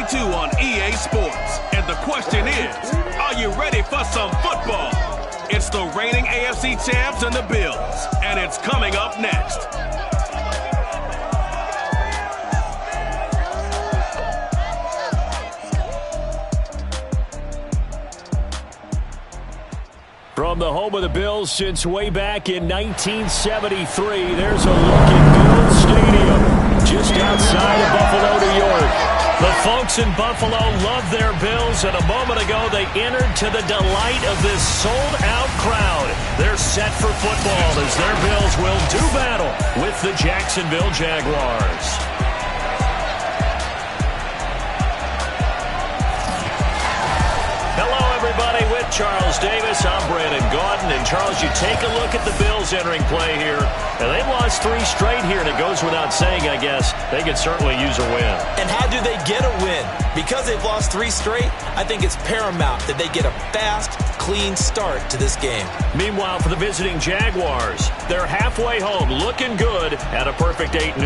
22 on EA Sports. And the question is, are you ready for some football? It's the reigning AFC champs and the Bills, and it's coming up next. From the home of the Bills since way back in 1973, there's a look at Bills Stadium just outside of Buffalo, New York. The folks in Buffalo love their Bills, and a moment ago they entered to the delight of this sold-out crowd. They're set for football as their Bills will do battle with the Jacksonville Jaguars. Everybody, with Charles Davis, I'm Brandon Gaudin. And Charles, you take a look at the Bills entering play here, and they've lost 3 straight here, and it goes without saying, I guess, they could certainly use a win. And how do they get a win? Because they've lost 3 straight, I think it's paramount that they get a fast, clean start to this game. Meanwhile, for the visiting Jaguars, they're halfway home, looking good at a perfect 8-0.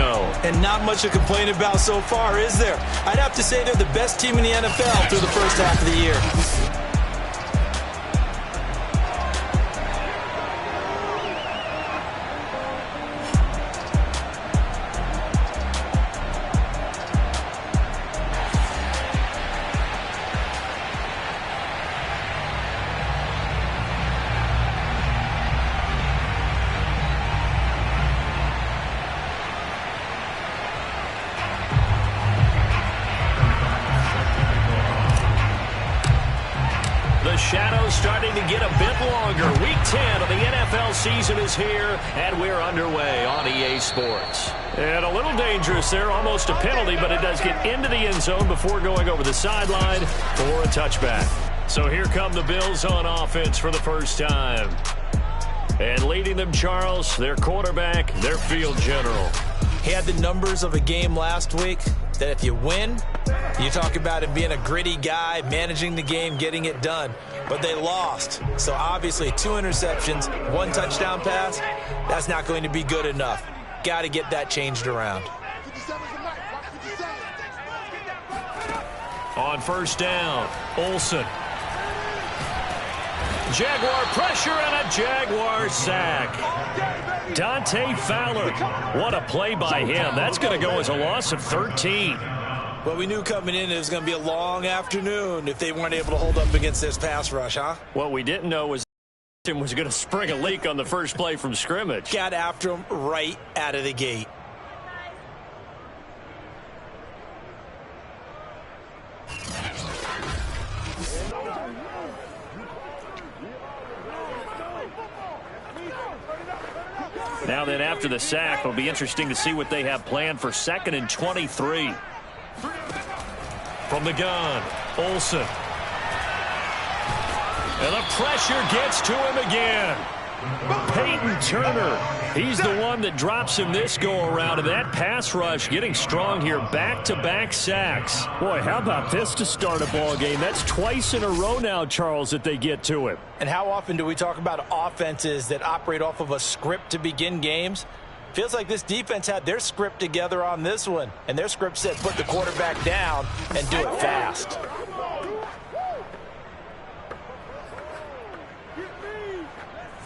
And not much to complain about so far, is there? I'd have to say they're the best team in the NFL through the first half of the year. The shadow's starting to get a bit longer. Week 10 of the NFL season is here, and we're underway on EA Sports. And a little dangerous there, almost a penalty, but it does get into the end zone before going over the sideline for a touchback. So here come the Bills on offense for the first time. And leading them, Charles, their quarterback, their field general. He had the numbers of a game last week that if you win, you talk about him being a gritty guy, managing the game, getting it done. But they lost. So obviously 2 interceptions, 1 touchdown pass, that's not going to be good enough. Got to get that changed around. On first down, Olsen. Jaguar pressure and a Jaguar sack. Dante Fowler. What a play by him. That's going to go as a loss of 13. Well, we knew coming in it was going to be a long afternoon if they weren't able to hold up against this pass rush, huh? What we didn't know was was going to spring a leak on the first play from scrimmage. Got after him right out of the gate. Now then, after the sack, it'll be interesting to see what they have planned for 2nd and 23. From the gun, Olsen. And the pressure gets to him again. Peyton Turner, he's the one that drops him this go-around, and that pass rush getting strong here, back-to-back sacks. Boy, how about this to start a ball game? That's twice in a row now, Charles, that they get to him. And how often do we talk about offenses that operate off of a script to begin games? Feels like this defense had their script together on this one, and their script said put the quarterback down and do it fast.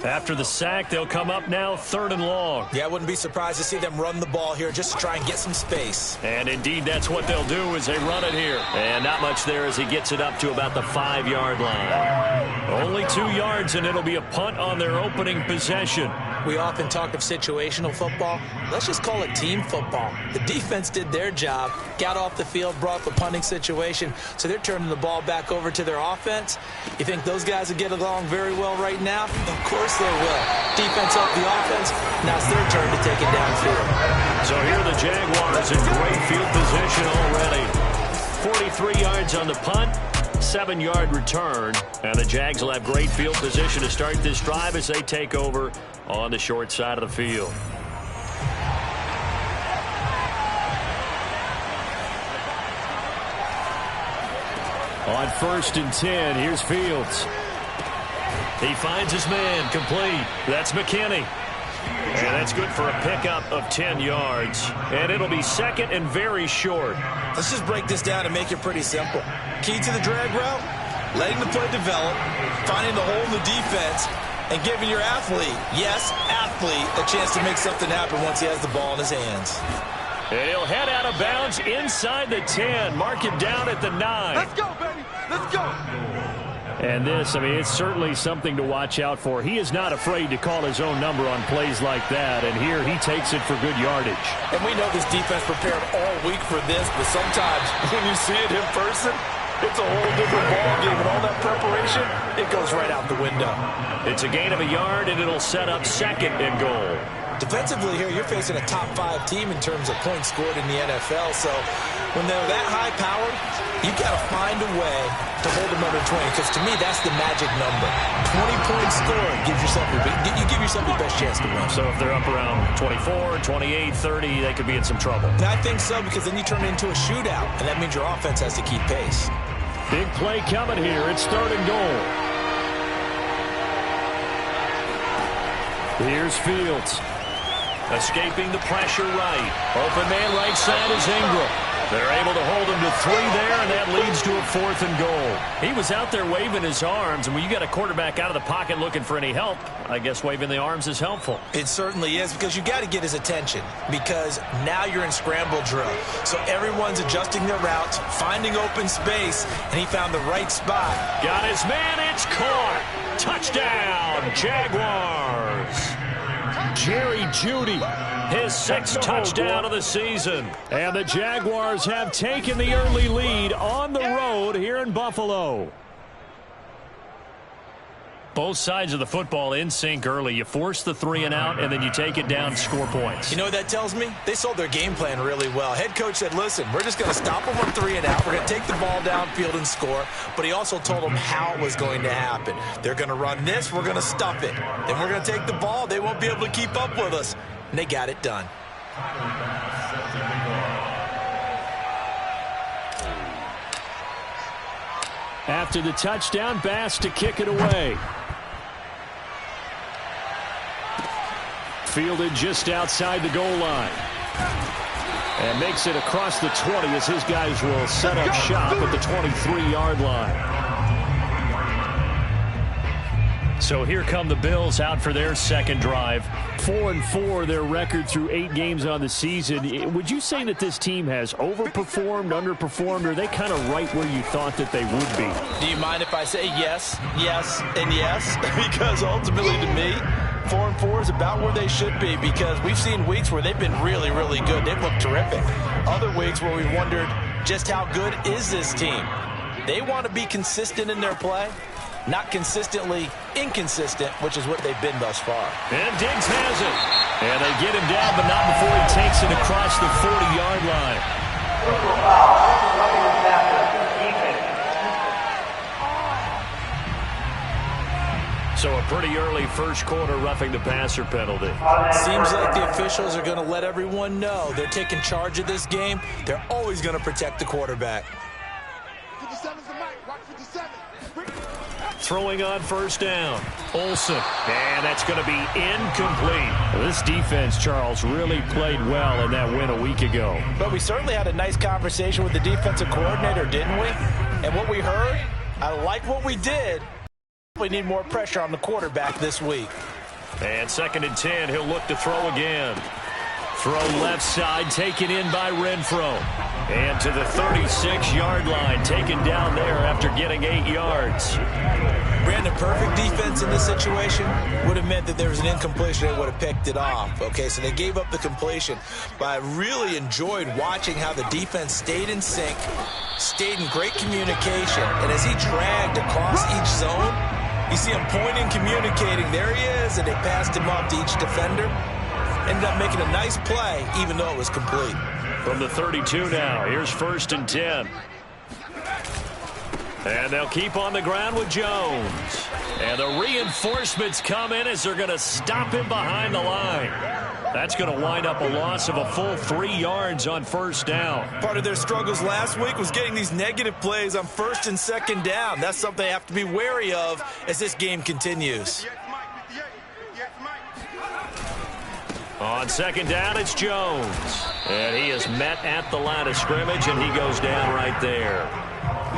After the sack, they'll come up now 3rd and long. Yeah, I wouldn't be surprised to see them run the ball here just to try and get some space. And indeed, that's what they'll do as they run it here. And not much there as he gets it up to about the 5-yard line. Only 2 yards, and it'll be a punt on their opening possession. We often talk of situational football. Let's just call it team football. The defense did their job, got off the field, brought the punting situation, so they're turning the ball back over to their offense. You think those guys will get along very well right now? Of course they will. Defense up the offense. Now it's their turn to take it downfield. So here are the Jaguars in great field position already. 43 yards on the punt. 7-yard return, and the Jags will have great field position to start this drive as they take over on the short side of the field. On 1st and 10, here's Fields. He finds his man, complete. That's McKinney. And that's good for a pickup of 10 yards. And it'll be second and very short. Let's just break this down and make it pretty simple. Key to the drag route, letting the play develop, finding the hole in the defense, and giving your athlete, yes, athlete, a chance to make something happen once he has the ball in his hands. And he'll head out of bounds inside the 10. Mark him down at the 9. Let's go, baby. Let's go. And this, I mean, it's certainly something to watch out for. He is not afraid to call his own number on plays like that, and here he takes it for good yardage. And we know this defense prepared all week for this, but sometimes when you see it in person, it's a whole different ballgame, and all that preparation, it goes right out the window. It's a gain of a yard, and it'll set up second and goal. Defensively here, you're facing a top-5 team in terms of points scored in the NFL, so when they're that high-powered, you've got to find a way to hold them under 20, because to me, that's the magic number. 20 points scored gives yourself you give yourself your best chance to win. So if they're up around 24, 28, 30, they could be in some trouble. And I think so, because then you turn it into a shootout, and that means your offense has to keep pace. Big play coming here. It's third and goal. Here's Fields. Escaping the pressure right. Open man right side is Ingram. They're able to hold him to 3 there, and that leads to a 4th and goal. He was out there waving his arms, and when you got a quarterback out of the pocket looking for any help, I guess waving the arms is helpful. It certainly is, because you got to get his attention, because now you're in scramble drill. So everyone's adjusting their routes, finding open space, and he found the right spot. Got his man, it's caught. Touchdown, Jaguars. Jerry Jeudy, his 6th touchdown of the season. And the Jaguars have taken the early lead on the road here in Buffalo. Both sides of the football in sync early. You force the 3 and out, and then you take it down and score points. You know what that tells me? They sold their game plan really well. Head coach said, listen, we're just going to stop them on 3 and out. We're going to take the ball downfield and score. But he also told them how it was going to happen. They're going to run this. We're going to stuff it. Then we're going to take the ball. They won't be able to keep up with us. And they got it done. After the touchdown, Bass to kick it away. Fielded just outside the goal line. And makes it across the 20 as his guys will set up shop at the 23-yard line. So here come the Bills out for their second drive. 4-4 their record through 8 games on the season. Would you say that this team has overperformed, underperformed, or are they kind of right where you thought that they would be? Do you mind if I say yes, yes, and yes? Because ultimately to me, 4-4 is about where they should be, because we've seen weeks where they've been really, really good. They've looked terrific. Other weeks where we've wondered just how good is this team. They want to be consistent in their play, not consistently inconsistent, which is what they've been thus far. And Diggs has it. And they get him down, but not before he takes it across the 40-yard line. So a pretty early first quarter roughing the passer penalty. Seems like the officials are going to let everyone know they're taking charge of this game. They're always going to protect the quarterback. 57's the mic. Watch 57. Throwing on first down. Olsen. And that's going to be incomplete. This defense, Charles, really played well in that win a week ago. But we certainly had a nice conversation with the defensive coordinator, didn't we? And what we heard, I like what we did. We need more pressure on the quarterback this week. And 2nd and 10, he'll look to throw again. Throw left side, taken in by Renfro. And to the 36-yard line, taken down there after getting 8 yards. Brandon, perfect defense in this situation would have meant that there was an incompletion. They would have picked it off. Okay, so they gave up the completion. But I really enjoyed watching how the defense stayed in sync, stayed in great communication. And as he dragged across each zone, you see him pointing, communicating. There he is, and they passed him off to each defender. Ended up making a nice play, even though it was complete. From the 32 now, here's 1st and 10. And they'll keep on the ground with Jones. And the reinforcements come in as they're going to stop him behind the line. That's going to wind up a loss of a full 3 yards on first down. Part of their struggles last week was getting these negative plays on 1st and 2nd down. That's something they have to be wary of as this game continues. On second down, it's Jones. And he is met at the line of scrimmage, and he goes down right there.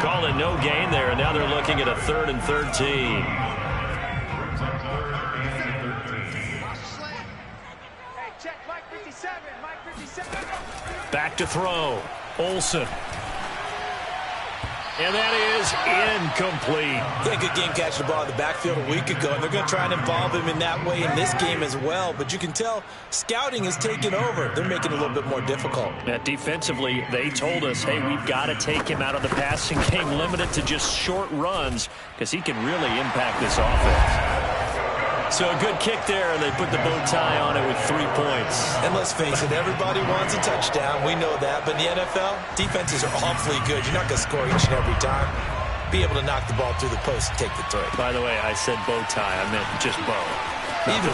Call it no gain there, and now they're looking at a 3rd and 13. Back to throw. Olsen. And that is incomplete. Yeah, good game catching the ball in the backfield a week ago, and they're going to try and involve him in that way in this game as well. But you can tell scouting has taken over. They're making it a little bit more difficult. Defensively, they told us, hey, we've got to take him out of the passing game, limited to just short runs, because he can really impact this offense. So a good kick there, and they put the bow tie on it with 3 points. And let's face it, everybody wants a touchdown. We know that. But in the NFL, defenses are awfully good. You're not going to score each and every time. Be able to knock the ball through the post and take the throw. By the way, I said bow tie. I meant just bow.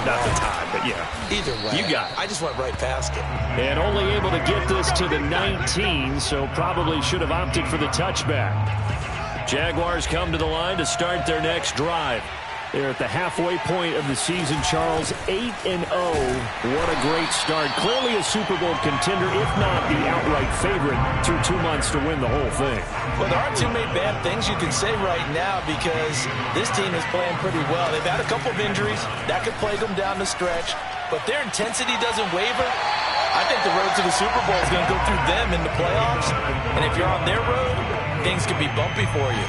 Not the tie, but yeah. Either way. You got it. I just went right past it. And only able to get this to the 19, so probably should have opted for the touchback. Jaguars come to the line to start their next drive. They're at the halfway point of the season, Charles, 8-0. What a great start. Clearly a Super Bowl contender, if not the outright favorite, through 2 months to win the whole thing. Well, there aren't too many bad things you can say right now because this team is playing pretty well. They've had a couple of injuries. That could plague them down the stretch. But their intensity doesn't waver. I think the road to the Super Bowl is going to go through them in the playoffs. And if you're on their road, things could be bumpy for you.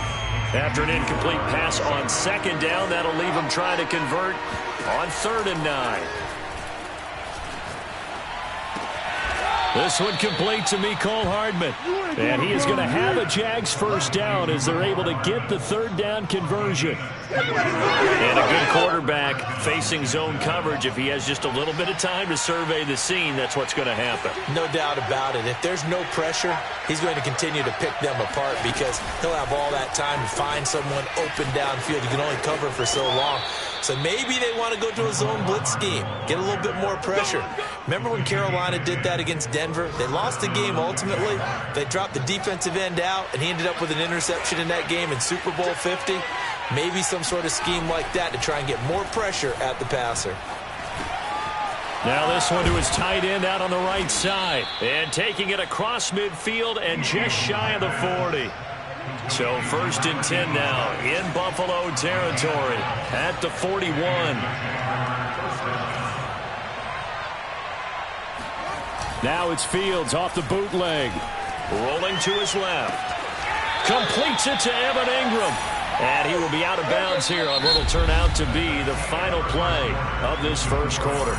After an incomplete pass on second down, that'll leave them trying to convert on 3rd and 9. This one complete to Mecole Hardman. And he is going to have a Jags first down as they're able to get the 3rd down conversion. And a good quarterback facing zone coverage. If he has just a little bit of time to survey the scene, that's what's going to happen. No doubt about it. If there's no pressure, he's going to continue to pick them apart because he'll have all that time to find someone open downfield. You can only cover for so long. So maybe they want to go to a zone blitz scheme, get a little bit more pressure. Remember when Carolina did that against Denver? They lost the game ultimately. They dropped the defensive end out, and he ended up with an interception in that game in Super Bowl 50. Maybe some sort of scheme like that to try and get more pressure at the passer. Now this one to his tight end out on the right side. And taking it across midfield and just shy of the 40. So 1st and 10 now in Buffalo territory at the 41. Now it's Fields off the bootleg. Rolling to his left. Completes it to Evan Ingram. And he will be out of bounds here on what will turn out to be the final play of this first quarter.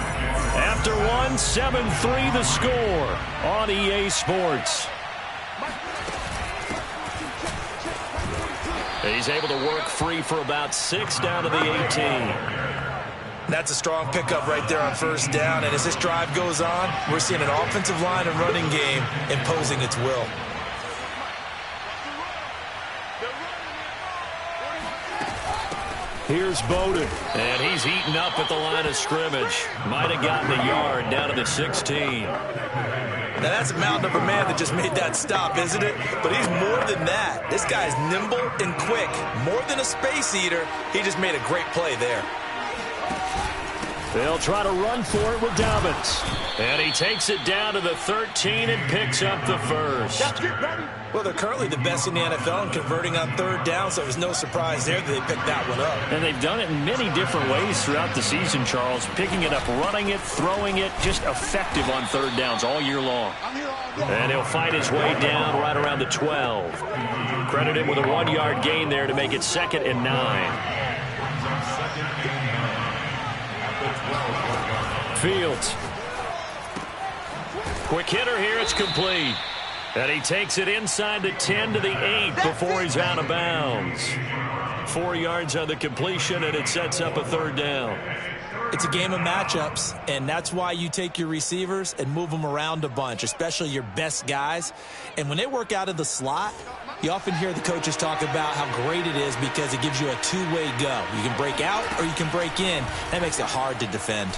After one, 7-3 the score on EA Sports. He's able to work free for about 6 down to the 18. That's a strong pickup right there on 1st down. And as this drive goes on, we're seeing an offensive line and running game imposing its will. Here's Bowden. And he's eaten up at the line of scrimmage. Might have gotten a yard down to the 16. Now, that's a mountain of a man that just made that stop, isn't it? But he's more than that. This guy's nimble and quick. More than a space eater, he just made a great play there. They'll try to run for it with Dobbins. And he takes it down to the 13 and picks up the first. Well, they're currently the best in the NFL in converting on 3rd down, so it was no surprise there that they picked that one up. And they've done it in many different ways throughout the season, Charles. Picking it up, running it, throwing it, just effective on 3rd downs all year long. And he'll fight his way down right around the 12. Credit him with a 1-yard gain there to make it 2nd and 9. Fields. Quick hitter here. It's complete. And he takes it inside the 10 to the 8 before he's out of bounds. 4 yards on the completion, and it sets up a 3rd down. It's a game of matchups, and that's why you take your receivers and move them around a bunch, especially your best guys. And when they work out of the slot, you often hear the coaches talk about how great it is because it gives you a two-way go. You can break out or you can break in. That makes it hard to defend.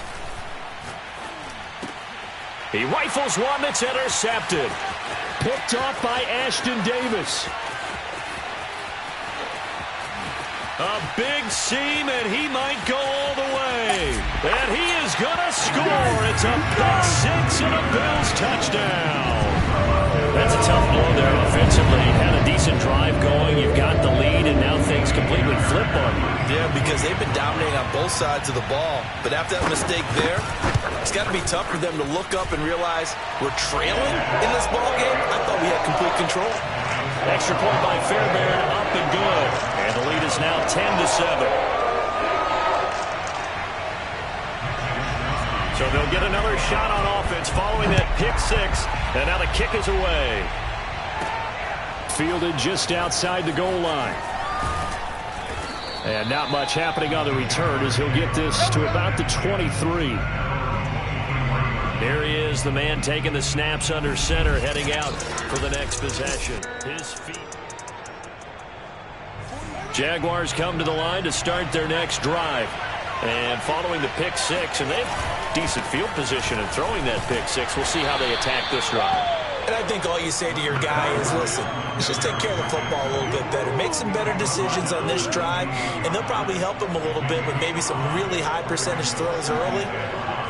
He rifles one that's intercepted. Picked off by Ashton Davis. A big seam, and he might go all the way. save. And he is going to score. It's a pick six and a Bills touchdown. That's a tough blow there offensively. Had a decent drive going. You've got the lead, and now things completely flip on you. Yeah, because they've been dominating on both sides of the ball. But after that mistake there, it's got to be tough for them to look up and realize we're trailing in this ball game. I thought we had complete control. Extra point by Fairbairn, up and good. And the lead is now 10-7. So they'll get another shot on offense following that pick six. And now the kick is away. Fielded just outside the goal line. And not much happening on the return as he'll get this to about the 23. There he is, the man taking the snaps under center, heading out for the next possession. His feet. Jaguars come to the line to start their next drive. And following the pick six, and they have decent field position in throwing that pick six. We'll see how they attack this drive. And I think all you say to your guy is, listen, let's just take care of the football a little bit better. Make some better decisions on this drive, and they'll probably help him a little bit with maybe some really high percentage throws early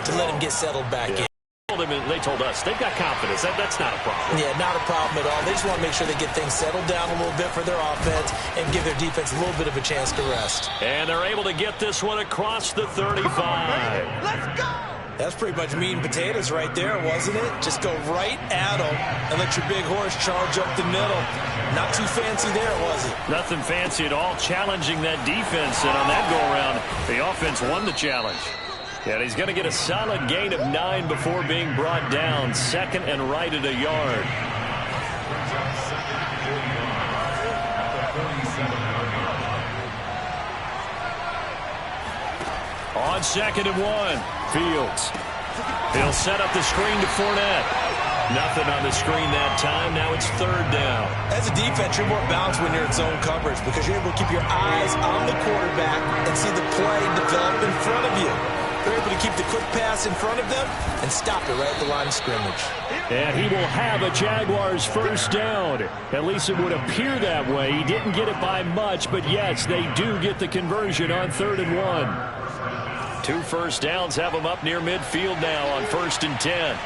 to let him get settled back in. They told us they've got confidence. That's not a problem. Yeah, not a problem at all. They just want to make sure they get things settled down a little bit for their offense and give their defense a little bit of a chance to rest. And they're able to get this one across the 35. Let's go! That's pretty much meat and potatoes right there, wasn't it? Just go right at them and let your big horse charge up the middle. Not too fancy there, was it? Nothing fancy at all, challenging that defense. And on that go-around, the offense won the challenge. And he's going to get a solid gain of 9 before being brought down. Second and right at a yard. On 2nd and 1, Fields. He'll set up the screen to Fournette. Nothing on the screen that time. Now it's 3rd down. As a defense, you're more balanced when you're in zone coverage because you're able to keep your eyes on the quarterback and see the play develop in front of you. They're able to keep the quick pass in front of them and stop it right at the line of scrimmage. And he will have a Jaguars first down. At least it would appear that way. He didn't get it by much, but yes, they do get the conversion on 3rd and 1. 2 first downs have them up near midfield now on 1st and 10.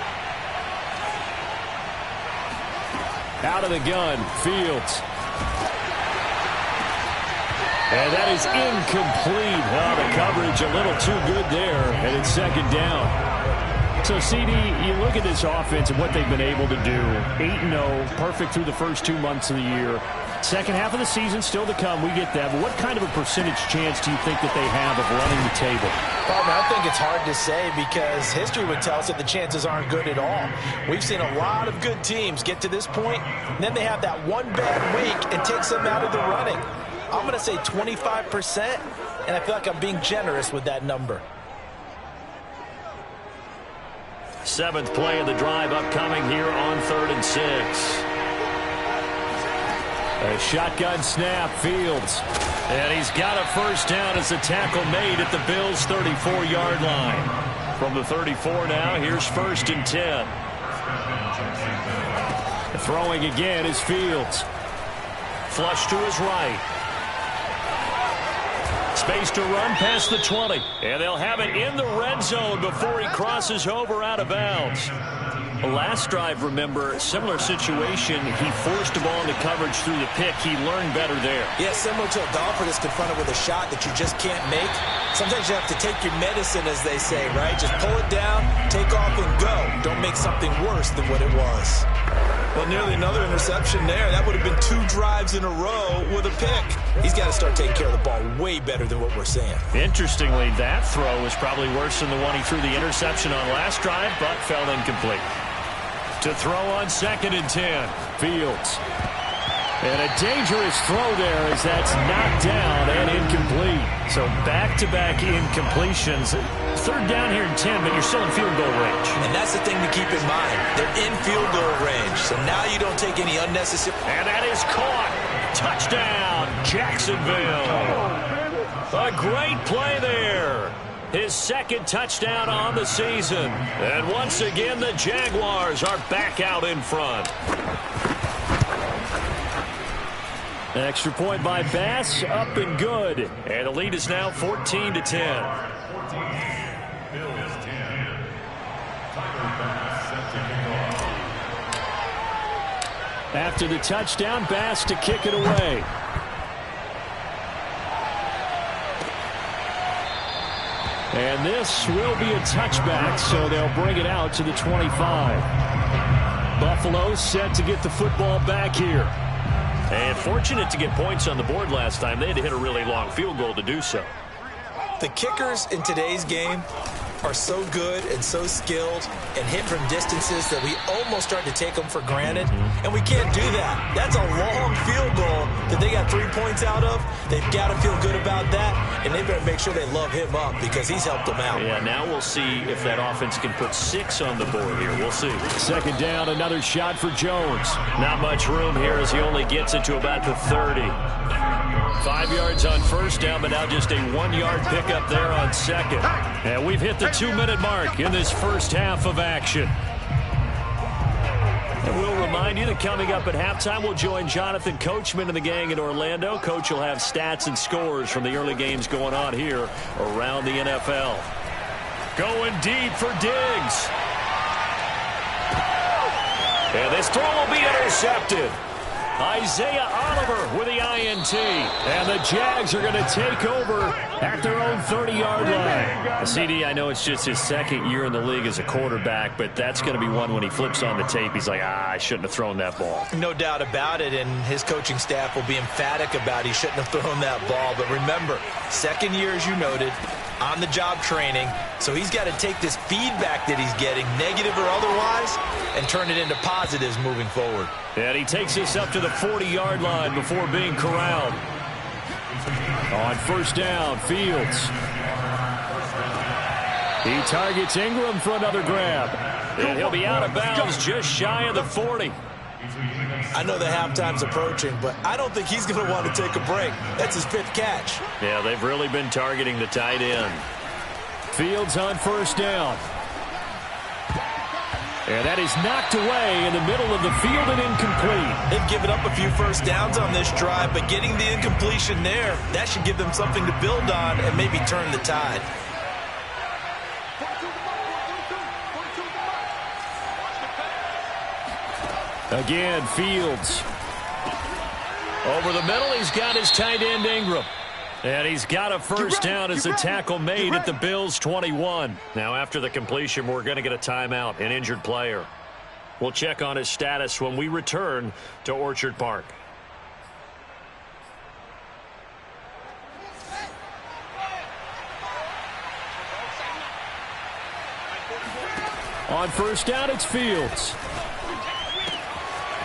Out of the gun, Fields. And that is incomplete. Oh, the coverage a little too good there, and it's 2nd down. So, CD, you look at this offense and what they've been able to do. 8-0, perfect through the first 2 months of the year. Second half of the season still to come. We get that. But what kind of a percentage chance do you think that they have of running the table? I think it's hard to say because history would tell us that the chances aren't good at all. We've seen a lot of good teams get to this point, and then they have that one bad week and takes them out of the running. I'm going to say 25%, and I feel like I'm being generous with that number. 7th play of the drive upcoming here on 3rd and 6. A shotgun snap, Fields. And he's got a first down as the tackle made at the Bills' 34-yard line. From the 34 now, here's 1st and 10. Throwing again is Fields. Flush to his right. Space to run past the 20. And they'll have it in the red zone before he crosses over out of bounds. Last drive, remember, similar situation. He forced the ball into coverage through the pick. He learned better there. Yeah, similar to a golfer that's confronted with a shot that you just can't make. Sometimes you have to take your medicine, as they say, right? Just pull it down, take off, and go. Don't make something worse than what it was. Well, nearly another interception there. That would have been 2 drives in a row with a pick. He's got to start taking care of the ball way better than what we're seeing. Interestingly, that throw was probably worse than the one he threw the interception on last drive, but fell incomplete. To throw on 2nd and 10, Fields. And a dangerous throw there as that's knocked down and incomplete. So back-to-back incompletions. 3rd down here and 10, but you're still in field goal range. And that's the thing to keep in mind. They're in field goal range, so now you don't take any unnecessary. And that is caught. Touchdown, Jacksonville. A great play there. His 2nd touchdown on the season. And once again, the Jaguars are back out in front. An extra point by Bass, up and good. And the lead is now 14-10. After the touchdown, Bass to kick it away. And this will be a touchback, so they'll bring it out to the 25. Buffalo set to get the football back here. And fortunate to get points on the board last time. They had to hit a really long field goal to do so. The kickers in today's game are so good and so skilled and hit from distances that we almost start to take them for granted, and we can't do that. That's a long field goal that they got 3 points out of. They've got to feel good about that, and they better make sure they love him up because he's helped them out. Yeah, now we'll see if that offense can put 6 on the board here. We'll see. Second down, another shot for Jones. Not much room here as he only gets it to about the 30. 5 yards on first down, but now just a 1-yard pickup there on second. And we've hit the 2-minute mark in this first half of action. And we'll remind you that coming up at halftime, we'll join Jonathan Coachman and the gang in Orlando. Coach will have stats and scores from the early games going on here around the NFL. Going deep for Diggs. And this throw will be intercepted. Isaiah Oliver with the INT. And the Jags are going to take over at their own 30-yard line. CD, I know it's just his second year in the league as a quarterback, but that's going to be one when he flips on the tape. He's like, I shouldn't have thrown that ball. No doubt about it, and his coaching staff will be emphatic about he shouldn't have thrown that ball. But remember, second year, as you noted, on-the-job training, so he's got to take this feedback that he's getting, negative or otherwise, and turn it into positives moving forward. And he takes us up to the 40-yard line before being corralled. On first down, Fields. He targets Ingram for another grab. And he'll be out of bounds just shy of the 40. I know the halftime's approaching, but I don't think he's going to want to take a break. That's his 5th catch. Yeah, they've really been targeting the tight end. Fields on first down. And that is knocked away in the middle of the field and incomplete. They've given up a few first downs on this drive, but getting the incompletion there, that should give them something to build on and maybe turn the tide. Again, Fields. Over the middle, he's got his tight end, Ingram. And he's got a first down as the tackle made at the Bills' 21. Now, after the completion, we're going to get a timeout, an injured player. We'll check on his status when we return to Orchard Park. On first down, it's Fields.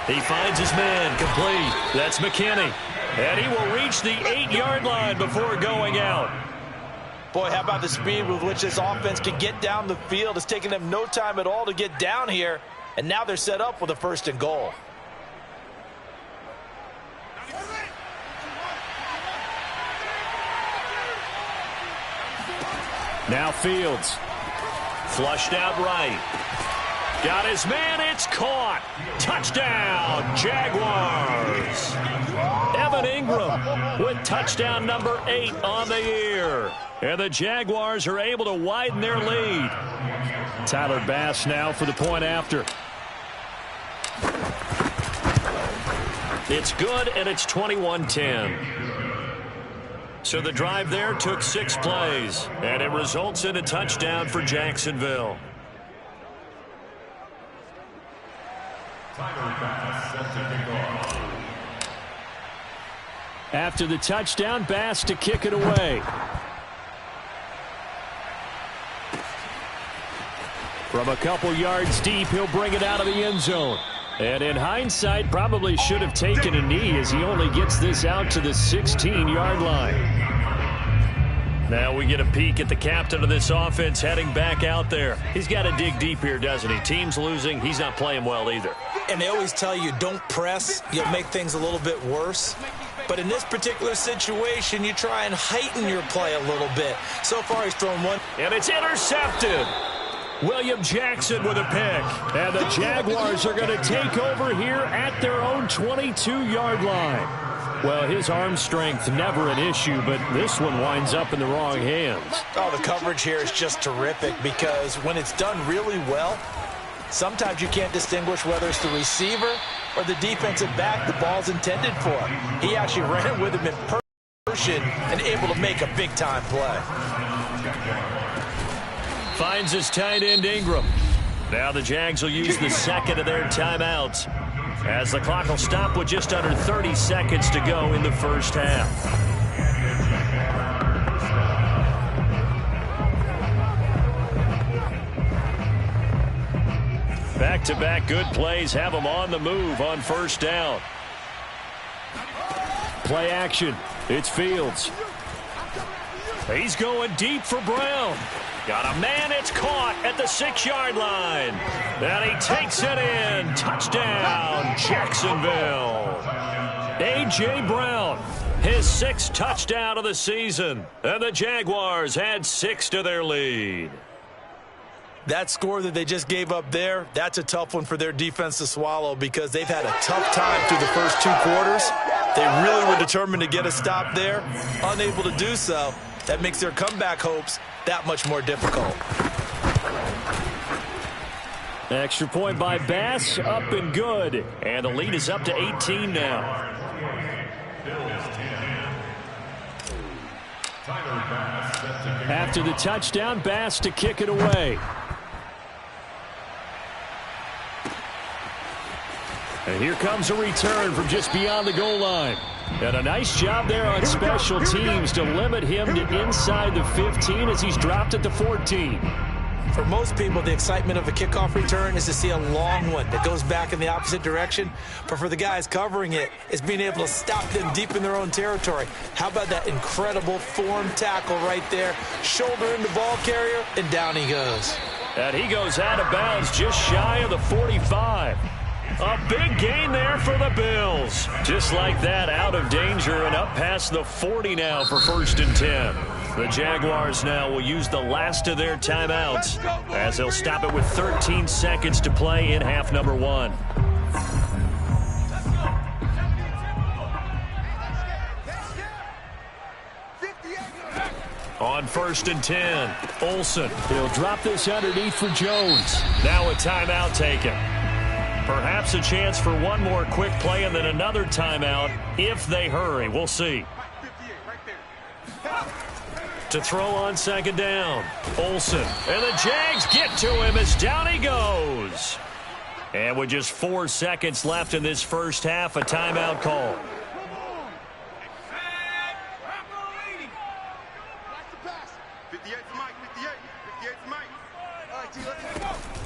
He finds his man, complete. That's McKinney. And he will reach the 8-yard line before going out. Boy, how about the speed with which this offense can get down the field? It's taken them no time at all to get down here. And now they're set up with a 1st and goal. Now Fields. Flushed out right. Got his man, it's caught. Touchdown, Jaguars. Evan Ingram with touchdown number 8 on the year. And the Jaguars are able to widen their lead. Tyler Bass now for the point after. It's good, and it's 21-10. So the drive there took 6 plays, and it results in a touchdown for Jacksonville. After the touchdown, Bass to kick it away. From a couple yards deep, he'll bring it out of the end zone. And in hindsight, probably should have taken a knee as he only gets this out to the 16-yard line. Now we get a peek at the captain of this offense heading back out there. He's got to dig deep here, doesn't he? Team's losing. He's not playing well either. And they always tell you, don't press. You'll make things a little bit worse. But in this particular situation, you try and heighten your play a little bit. So far, he's thrown one. And it's intercepted. William Jackson with a pick. And the Jaguars are going to take over here at their own 22-yard line. Well, his arm strength never an issue, but this one winds up in the wrong hands. Oh, the coverage here is just terrific because when it's done really well, sometimes you can't distinguish whether it's the receiver or the defensive back the ball's intended for. He actually ran with him in person and able to make a big-time play. Finds his tight end Ingram. Now the Jags will use the second of their timeouts, as the clock will stop with just under 30 seconds to go in the first half. Back-to-back good plays have them on the move on first down. Play action. It's Fields. He's going deep for Brown. Got a man, it's caught at the 6-yard line. And he takes it in. Touchdown, Jacksonville. A.J. Brown, his 6th touchdown of the season. And the Jaguars add 6 to their lead. That score that they just gave up there, that's a tough one for their defense to swallow because they've had a tough time through the first 2 quarters. They really were determined to get a stop there, unable to do so. That makes their comeback hopes that much more difficult. Extra point by Bass, up and good. And the lead is up to 18 now. After the touchdown, Bass to kick it away. And here comes a return from just beyond the goal line. And a nice job there on special teams to limit him to inside the 15 as he's dropped at the 14. For most people, the excitement of a kickoff return is to see a long one that goes back in the opposite direction. But for the guys covering it, it's being able to stop them deep in their own territory. How about that incredible form tackle right there? Shoulder in the ball carrier, and down he goes. And he goes out of bounds just shy of the 45. A big gain there for the Bills. Just like that, out of danger and up past the 40 now for 1st and 10. The Jaguars now will use the last of their timeouts as they'll stop it with 13 seconds to play in half number 1. On 1st and 10, Olsen. He'll drop this underneath for Jones. Now a timeout taken. Perhaps a chance for one more quick play and then another timeout if they hurry. We'll see. To throw on 2nd down, Olsen. And the Jags get to him as down he goes. And with just 4 seconds left in this first half, a timeout call.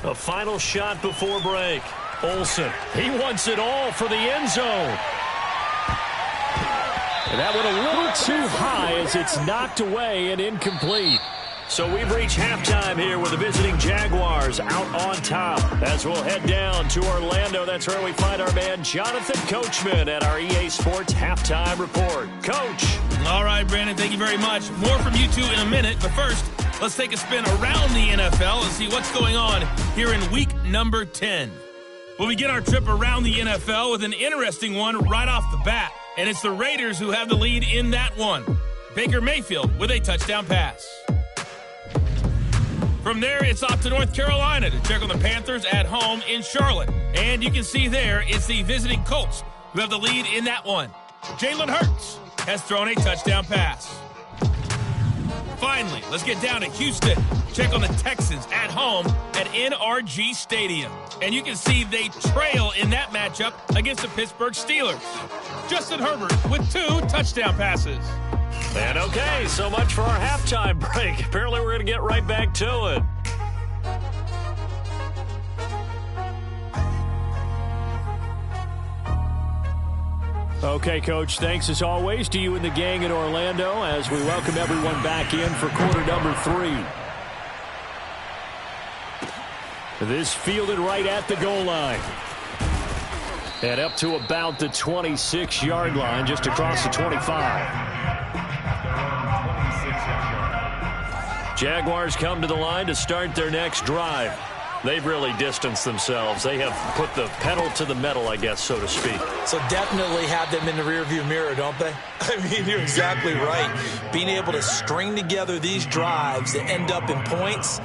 A final shot before break. Olsen, he wants it all for the end zone. And that one a little too high as it's knocked away and incomplete. So we've reached halftime here with the visiting Jaguars out on top. As we'll head down to Orlando, that's where we find our man Jonathan Coachman at our EA Sports Halftime Report. Coach. All right, Brandon, thank you very much. More from you two in a minute, but first, let's take a spin around the NFL and see what's going on here in week number 10. We'll begin our trip around the NFL with an interesting one right off the bat, and it's the Raiders who have the lead in that one. Baker Mayfield with a touchdown pass. From there, it's off to North Carolina to check on the Panthers at home in Charlotte. And you can see there, it's the visiting Colts who have the lead in that one. Jalen Hurts has thrown a touchdown pass. Finally, let's get down to Houston. Check on the Texans at home at NRG Stadium. And you can see they trail in that matchup against the Pittsburgh Steelers. Justin Herbert with 2 touchdown passes. And okay, so much for our halftime break. Apparently we're going to get right back to it. Okay, Coach, thanks as always to you and the gang in Orlando as we welcome everyone back in for quarter number 3. This fielded right at the goal line. And up to about the 26-yard line, just across the 25. Jaguars come to the line to start their next drive. They've really distanced themselves. They have put the pedal to the metal, I guess, so to speak. So definitely have them in the rearview mirror, don't they? I mean, you're exactly right. Being able to string together these drives that end up in points,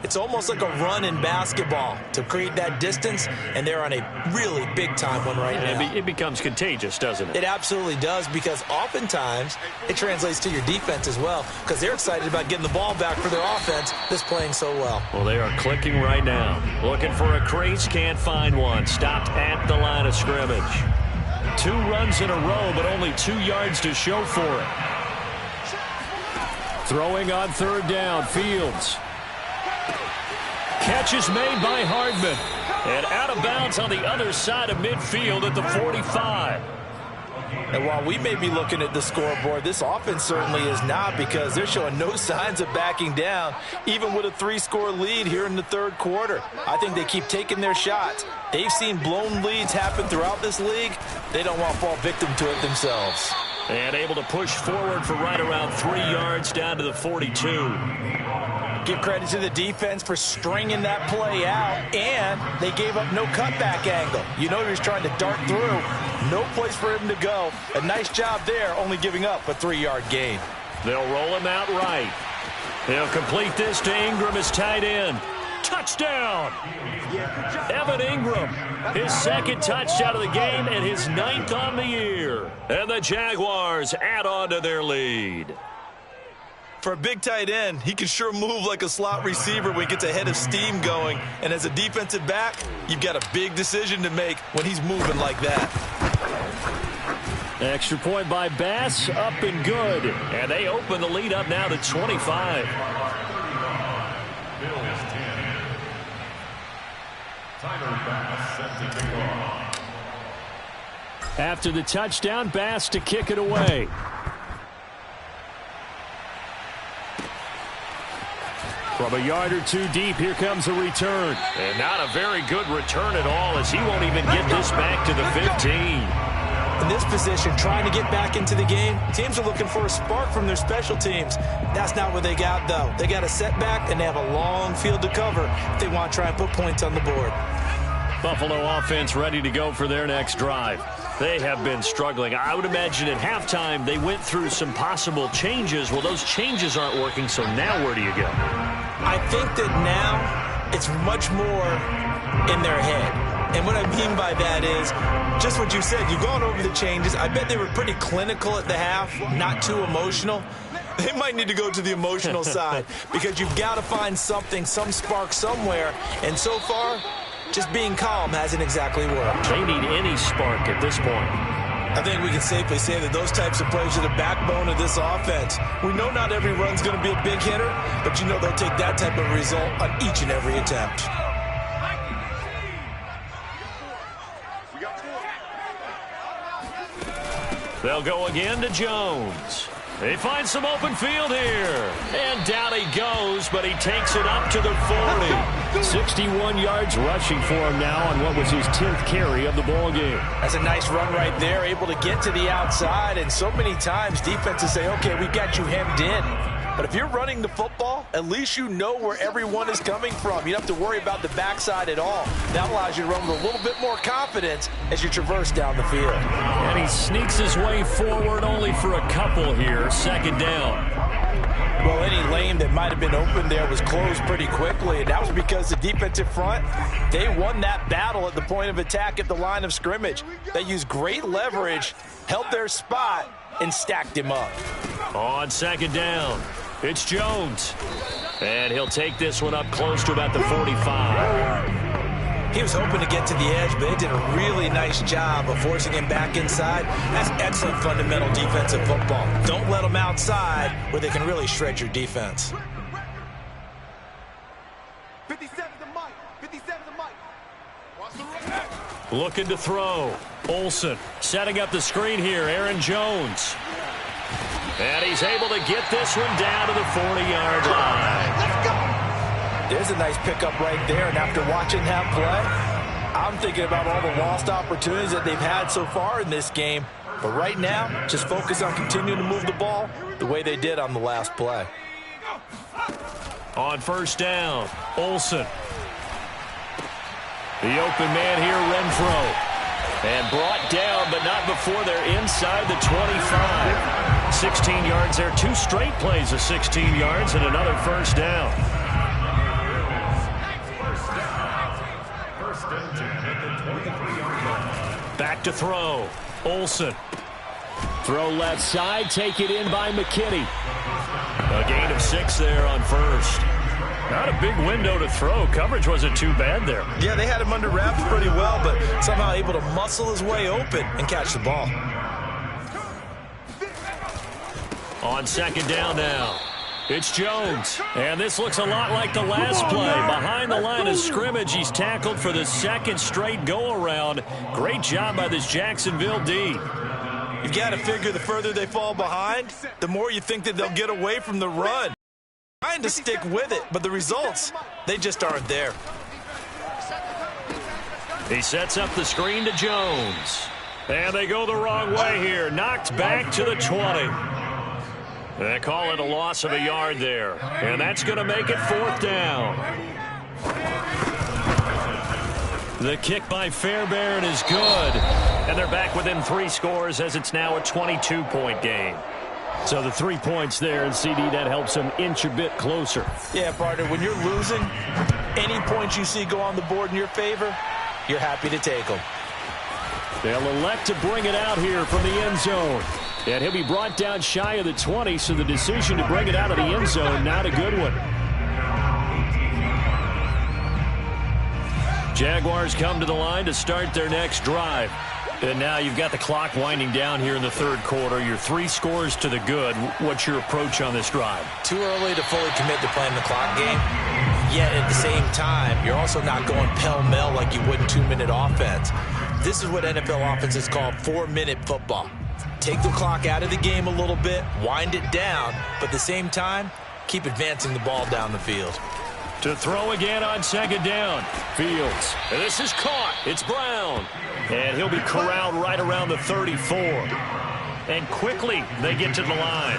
it's almost like a run in basketball to create that distance, and they're on a really big-time one right now. It becomes contagious, doesn't it? It absolutely does, because oftentimes it translates to your defense as well, because they're excited about getting the ball back for their offense that's playing so well. Well, they are clicking right now. Looking for a crease, can't find one. Stopped at the line of scrimmage. 2 runs in a row, but only 2 yards to show for it. Throwing on 3rd down, Fields. Catch is made by Hardman. And out of bounds on the other side of midfield at the 45. And while we may be looking at the scoreboard, this offense certainly is not, because they're showing no signs of backing down, even with a 3-score lead here in the 3rd quarter. I think they keep taking their shots. They've seen blown leads happen throughout this league. They don't want to fall victim to it themselves. And able to push forward for right around 3 yards down to the 42. Give credit to the defense for stringing that play out, and they gave up no cutback angle. You know he was trying to dart through. No place for him to go. A nice job there, only giving up a 3-yard gain. They'll roll him out right. They'll complete this to Ingram as tight end. Touchdown! Evan Ingram, his 2nd touchdown of the game and his 9th on the year. And the Jaguars add on to their lead. For a big tight end, he can sure move like a slot receiver when he gets a head of steam going. And as a defensive back, you've got a big decision to make when he's moving like that. Extra point by Bass, up and good. And they open the lead up now to 25. After the touchdown, Bass to kick it away. From a yard or 2 deep, here comes a return. And not a very good return at all, as he won't even get this back to the 15. In this position, trying to get back into the game, teams are looking for a spark from their special teams. That's not what they got, though. They got a setback, and they have a long field to cover if they want to try and put points on the board. Buffalo offense ready to go for their next drive. They have been struggling. I would imagine at halftime they went through some possible changes. Well, those changes aren't working, so now where do you go? I think that now it's much more in their head. And what I mean by that is just what you said. You've gone over the changes. I bet they were pretty clinical at the half, not too emotional. They might need to go to the emotional side, because you've got to find something, some spark somewhere. And so far, just being calm hasn't exactly worked. They need any spark at this point. I think we can safely say that those types of plays are the backbone of this offense. We know not every run's going to be a big hitter, but you know they'll take that type of result on each and every attempt. They'll go again to Jones. They find some open field here. And down he goes, but he takes it up to the 40. 61 yards rushing for him now on what was his 10th carry of the ball game. That's a nice run right there, able to get to the outside. And so many times defenses say, okay, we got you hemmed in. But if you're running the football, at least you know where everyone is coming from. You don't have to worry about the backside at all. That allows you to run with a little bit more confidence as you traverse down the field. And he sneaks his way forward only for a couple here. 2nd down. Well, any lane that might have been open there was closed pretty quickly, and that was because the defensive front, they won that battle at the point of attack at the line of scrimmage. They used great leverage, held their spot, and stacked him up. On 2nd down, it's Jones. And he'll take this one up close to about the 45. He was hoping to get to the edge, but they did a really nice job of forcing him back inside. That's excellent fundamental defensive football. Don't let them outside where they can really shred your defense. 57 to Mike. 57 to Mike. Watch the run. Looking to throw. Olsen setting up the screen here. Aaron Jones. And he's able to get this one down to the 40-yard line. Let's go. There's a nice pickup right there, and after watching that play, I'm thinking about all the lost opportunities that they've had so far in this game. But right now, just focus on continuing to move the ball the way they did on the last play. On 1st down, Olsen. The open man here, Renfro. And brought down, but not before they're inside the 25. 16 yards there. 2 straight plays of 16 yards and another first down. Back to throw. Olsen. Throw left side. Take it in by McKinney. A gain of 6 there on first. Not a big window to throw. Coverage wasn't too bad there. Yeah, they had him under wraps pretty well, but somehow able to muscle his way open and catch the ball. On second down now, it's Jones. And this looks a lot like the last play. Behind the line of scrimmage, he's tackled for the second straight go-around. Great job by this Jacksonville D. You've got to figure the further they fall behind, the more you think that they'll get away from the run. Trying to stick with it, but the results, they just aren't there. He sets up the screen to Jones. And they go the wrong way here. Knocked back to the 20. They call it a loss of a yard there. And that's going to make it 4th down. The kick by Fairbairn is good. And they're back within 3 scores as it's now a 22-point game. So the 3 points there, and CD, that helps them inch a bit closer. Yeah, partner, when you're losing, any points you see go on the board in your favor, you're happy to take them. They'll elect to bring it out here from the end zone. And he'll be brought down shy of the 20, so the decision to bring it out of the end zone, not a good one. Jaguars come to the line to start their next drive. And now you've got the clock winding down here in the 3rd quarter. You're 3 scores to the good. What's your approach on this drive? Too early to fully commit to playing the clock game. Yet at the same time, you're also not going pell-mell like you would in 2-minute offense. This is what NFL offenses call 4-minute football. Take the clock out of the game a little bit, wind it down, but at the same time, keep advancing the ball down the field. To throw again on second down. Fields. And this is caught. It's Brown. And he'll be corralled right around the 34. And quickly they get to the line.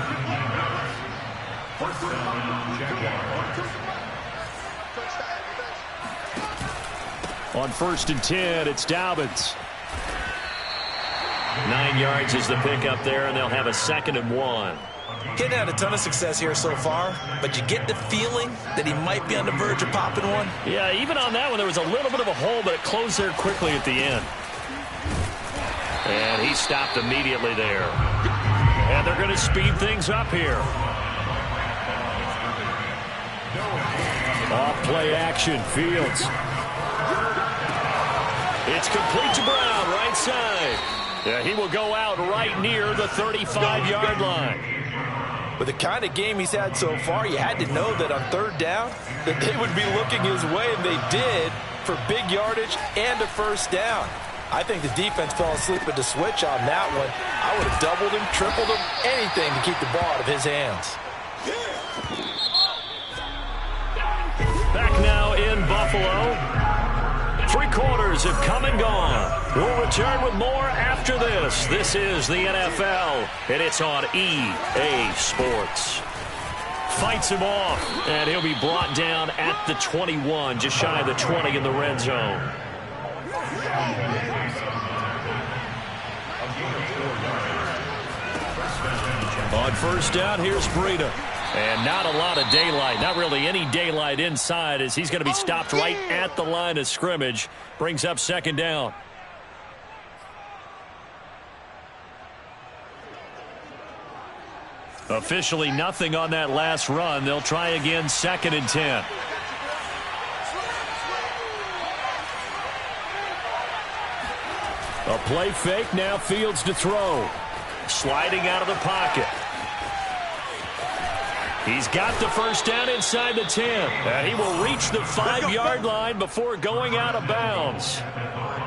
On 1st and 10, it's Dobbins. 9 yards is the pickup there, and they'll have a 2nd and 1. Getting had a ton of success here so far, but you get the feeling that he might be on the verge of popping one. Yeah, even on that one, there was a little bit of a hole, but it closed there quickly at the end. And he stopped immediately there. And they're going to speed things up here. Off play action, Fields. It's complete to Brown, right side. Yeah, he will go out right near the 35-yard line. With the kind of game he's had so far, you had to know that on 3rd down that they would be looking his way, and they did, for big yardage and a first down. I think the defense fell asleep at the switch on that one. I would have doubled him, tripled him, anything to keep the ball out of his hands. Back now in Buffalo. 3 quarters have come and gone. We'll return with more after this. This is the NFL, and it's on EA Sports. Fights him off, and he'll be brought down at the 21, just shy of the 20 in the red zone. On 1st down, here's Breida. And not a lot of daylight, not really any daylight inside, as he's going to be stopped right at the line of scrimmage. Brings up 2nd down. Officially nothing on that last run. They'll try again, 2nd and 10. A play fake, now Fields to throw. Sliding out of the pocket. He's got the first down inside the 10. And he will reach the 5-yard line before going out of bounds.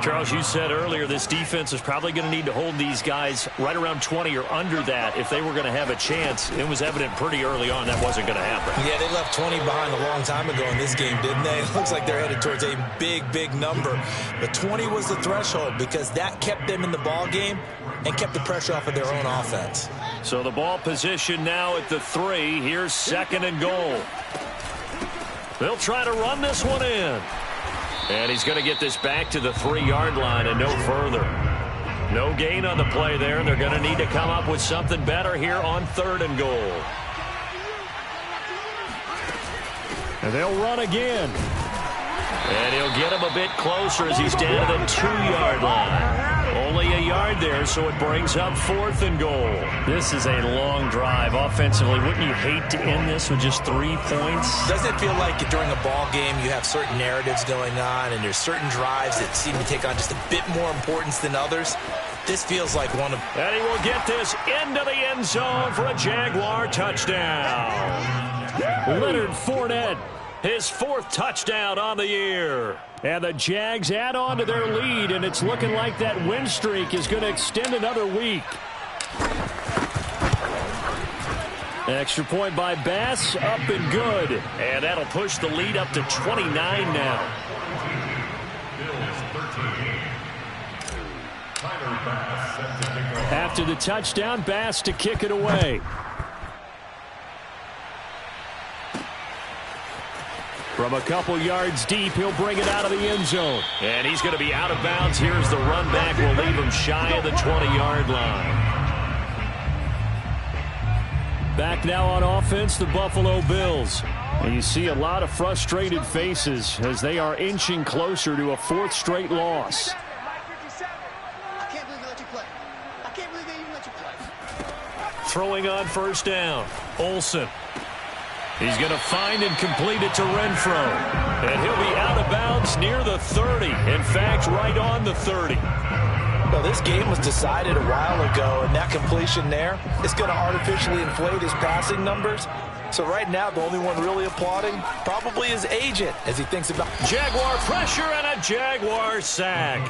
Charles, you said earlier this defense is probably going to need to hold these guys right around 20 or under that if they were going to have a chance. It was evident pretty early on that wasn't going to happen. Yeah, they left 20 behind a long time ago in this game, didn't they? It looks like they're headed towards a big, big number. But 20 was the threshold because that kept them in the ball game and kept the pressure off of their own offense. So the ball position now at the 3. Here's 2nd and goal. They'll try to run this one in. And he's going to get this back to the 3-yard line and no further. No gain on the play there. They're going to need to come up with something better here on 3rd and goal. And they'll run again. And he'll get him a bit closer as he's down to the 2-yard line. Only a yard there, so it brings up 4th and goal. This is a long drive offensively. Wouldn't you hate to end this with just 3 points? Doesn't it feel like during a ball game you have certain narratives going on and there's certain drives that seem to take on just a bit more importance than others? This feels like one of... And he will get this into the end zone for a Jaguar touchdown. Leonard Fournette, his 4th touchdown on the year. And the Jags add on to their lead, and it's looking like that win streak is going to extend another week. Extra point by Bass, up and good. And that'll push the lead up to 29 now. After the touchdown, Bass to kick it away. From a couple yards deep, he'll bring it out of the end zone. And he's going to be out of bounds. Here's the run back. We'll leave him shy of the 20-yard line. Back now on offense, the Buffalo Bills. And you see a lot of frustrated faces as they are inching closer to a 4th straight loss. I can't believe they let you play. I can't believe they even let you play. Throwing on 1st down, Olsen. He's going to find and complete it to Renfro. And he'll be out of bounds near the 30. In fact, right on the 30. Well, this game was decided a while ago, and that completion there is going to artificially inflate his passing numbers. So right now, the only one really applauding probably his agent as he thinks about... Jaguar pressure and a Jaguar sack.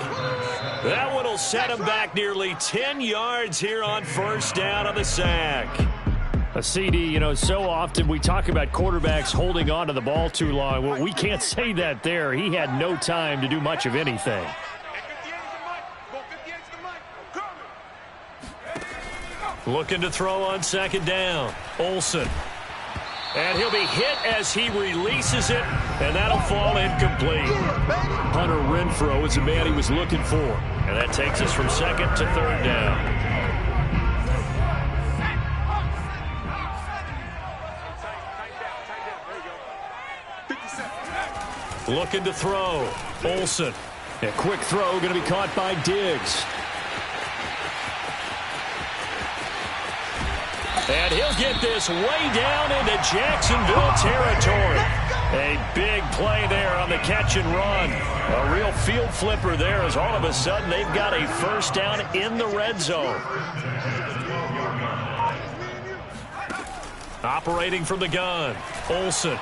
That one will set him back nearly 10 yards here on 1st down on the sack. A CD, you know, so often we talk about quarterbacks holding on to the ball too long. Well, we can't say that there. He had no time to do much of anything. Looking to throw on 2nd down. Olsen. And he'll be hit as he releases it, and that'll fall incomplete. Hunter Renfro is the man he was looking for. And that takes us from 2nd to 3rd down. Looking to throw. Olsen. A quick throw going to be caught by Diggs. And he'll get this way down into Jacksonville territory. A big play there on the catch and run. A real field flipper there as all of a sudden they've got a 1st down in the red zone. Operating from the gun. Olsen.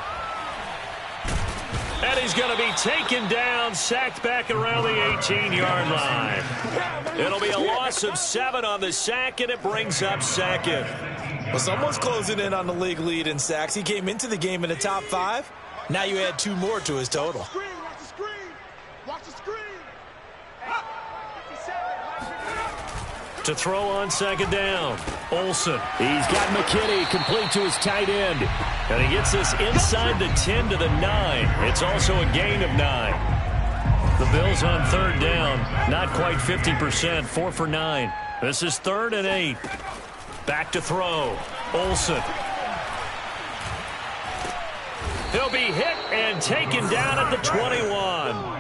And he's going to be taken down, sacked back around the 18-yard line. It'll be a loss of 7 on the sack, and it brings up 2nd. Well, someone's closing in on the league lead in sacks. He came into the game in the top 5. Now you add 2 more to his total. Watch the screen. Watch the screen. To throw on 2nd down, Olsen. He's got McKinney complete to his tight end. And he gets this inside the 10 to the 9. It's also a gain of 9. The Bills on 3rd down, not quite 50%, 4 for 9. This is 3rd and 8. Back to throw, Olsen. He'll be hit and taken down at the 21.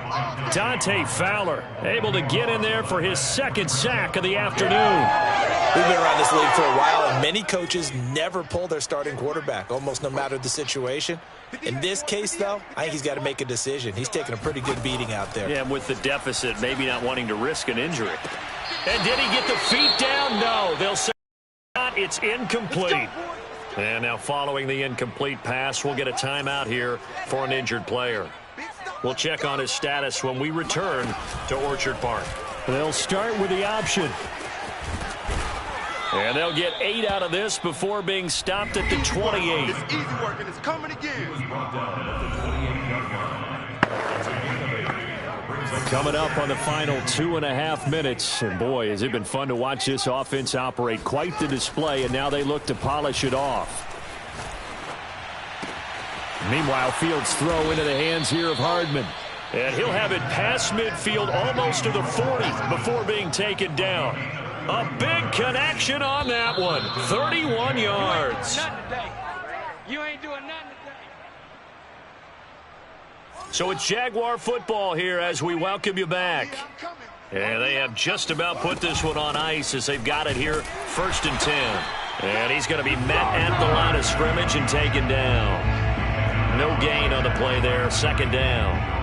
Dante Fowler able to get in there for his 2nd sack of the afternoon. We've been around this league for a while, and many coaches never pull their starting quarterback, almost no matter the situation. In this case, though, I think he's got to make a decision. He's taking a pretty good beating out there. Yeah, with the deficit, maybe not wanting to risk an injury. And did he get the feet down? No, they'll say not. It's incomplete. And now following the incomplete pass, we'll get a timeout here for an injured player. We'll check on his status when we return to Orchard Park. They'll start with the option. And they'll get 8 out of this before being stopped at the 28. It's easy work, and it's coming again. Coming up on the final 2.5 minutes. And boy, has it been fun to watch this offense operate. Quite the display, and now they look to polish it off. Meanwhile, Fields' throw into the hands here of Hardman. And he'll have it past midfield almost to the 40 before being taken down. A big connection on that one. 31 yards. You ain't doing nothing today. So it's Jaguar football here as we welcome you back. And they have just about put this one on ice as they've got it here, 1st and 10. And he's going to be met at the line of scrimmage and taken down. No gain on the play there, 2nd down.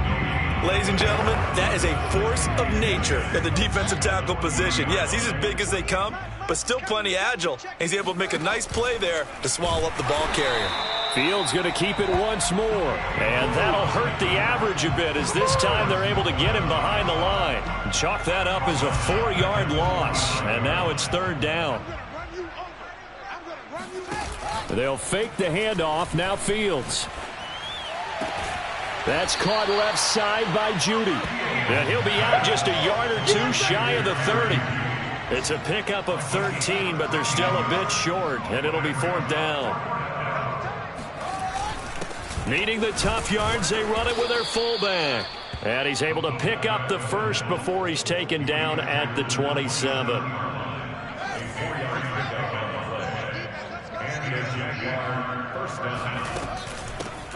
Ladies and gentlemen, that is a force of nature at the defensive tackle position. Yes, he's as big as they come, but still plenty agile. He's able to make a nice play there to swallow up the ball carrier. Fields going to keep it once more, and that'll hurt the average a bit as this time they're able to get him behind the line. Chalk that up as a 4-yard loss, and now it's 3rd down. They'll fake the handoff, now Fields. That's caught left side by Judy. And he'll be out just a yard or two shy of the 30. It's a pickup of 13, but they're still a bit short, and it'll be 4th down. Needing the tough yards, they run it with their fullback. And he's able to pick up the first before he's taken down at the 27.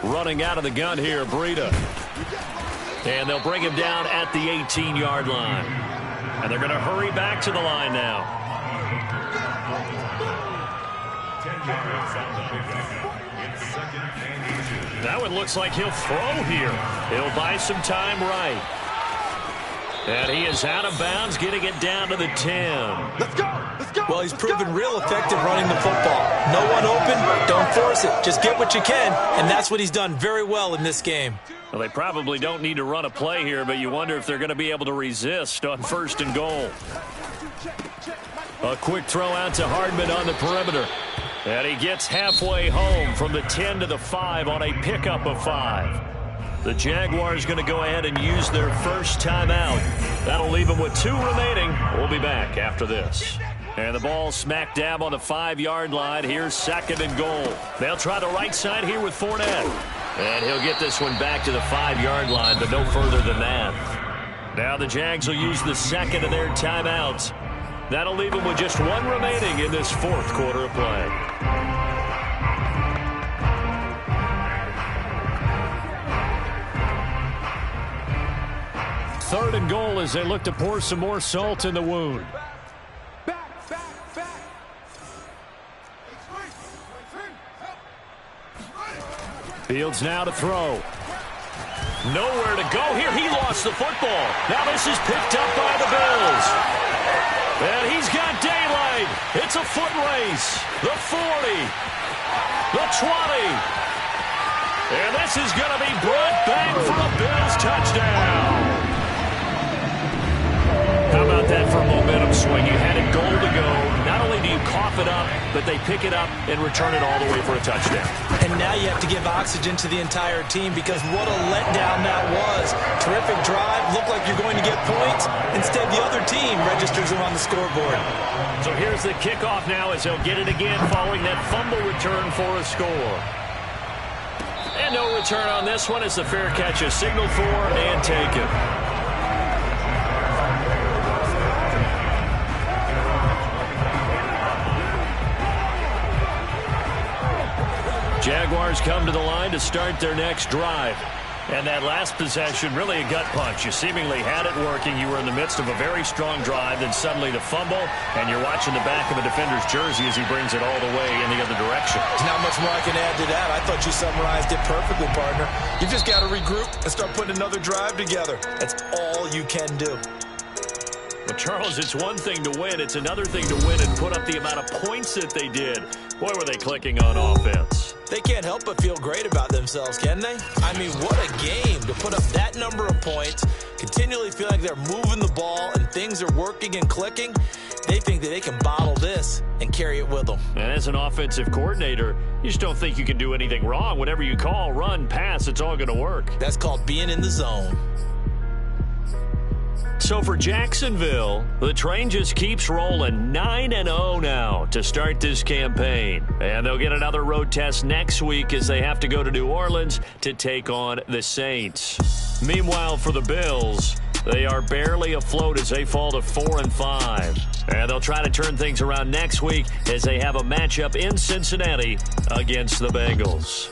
Running out of the gun here, Breida. And they'll bring him down at the 18-yard line. And they're going to hurry back to the line now. That one looks like he'll throw here. He'll buy some time right. And he is out of bounds, getting it down to the 10. Let's go. Let's go. Well, he's proven real effective running the football. No one open, don't force it. Just get what you can, and that's what he's done very well in this game. Well, they probably don't need to run a play here, but you wonder if they're going to be able to resist on 1st and goal. A quick throw out to Hardman on the perimeter. And he gets halfway home from the 10 to the 5 on a pickup of 5. The Jaguars going to go ahead and use their first timeout. That'll leave them with 2 remaining. We'll be back after this. And the ball smack dab on the 5-yard line. Here's 2nd and goal. They'll try the right side here with Fournette. And he'll get this one back to the 5-yard line, but no further than that. Now the Jags will use the 2nd of their timeouts. That'll leave them with just 1 remaining in this 4th quarter of play. 3rd and goal as they look to pour some more salt in the wound. Fields now to throw. Nowhere to go here. He lost the football. Now this is picked up by the Bills. And he's got daylight. It's a foot race. The 40. The 20. And this is going to be brought back for a Bills touchdown. How about that for a momentum swing? You had it goal to go. Not only do you cough it up, but they pick it up and return it all the way for a touchdown. And now you have to give oxygen to the entire team because what a letdown that was. Terrific drive. Looked like you're going to get points. Instead, the other team registers them on the scoreboard. So here's the kickoff now as they'll get it again following that fumble return for a score. And no return on this one as the fair catch is signaled for and taken. Jaguars come to the line to start their next drive. And that last possession, really a gut punch. You seemingly had it working. You were in the midst of a very strong drive. Then suddenly the fumble, and you're watching the back of a defender's jersey as he brings it all the way in the other direction. There's not much more I can add to that. I thought you summarized it perfectly, partner. You've just got to regroup and start putting another drive together. That's all you can do. Well, Charles, it's one thing to win. It's another thing to win and put up the amount of points that they did. Boy, were they clicking on offense. They can't help but feel great about themselves, can they? I mean, what a game to put up that number of points, continually feel like they're moving the ball and things are working and clicking. They think that they can bottle this and carry it with them. And as an offensive coordinator, you just don't think you can do anything wrong. Whatever you call, run, pass, it's all going to work. That's called being in the zone. So So for Jacksonville, the train just keeps rolling 9-0 now to start this campaign. And they'll get another road test next week as they have to go to New Orleans to take on the Saints. Meanwhile, for the Bills, they are barely afloat as they fall to 4-5. And they'll try to turn things around next week as they have a matchup in Cincinnati against the Bengals.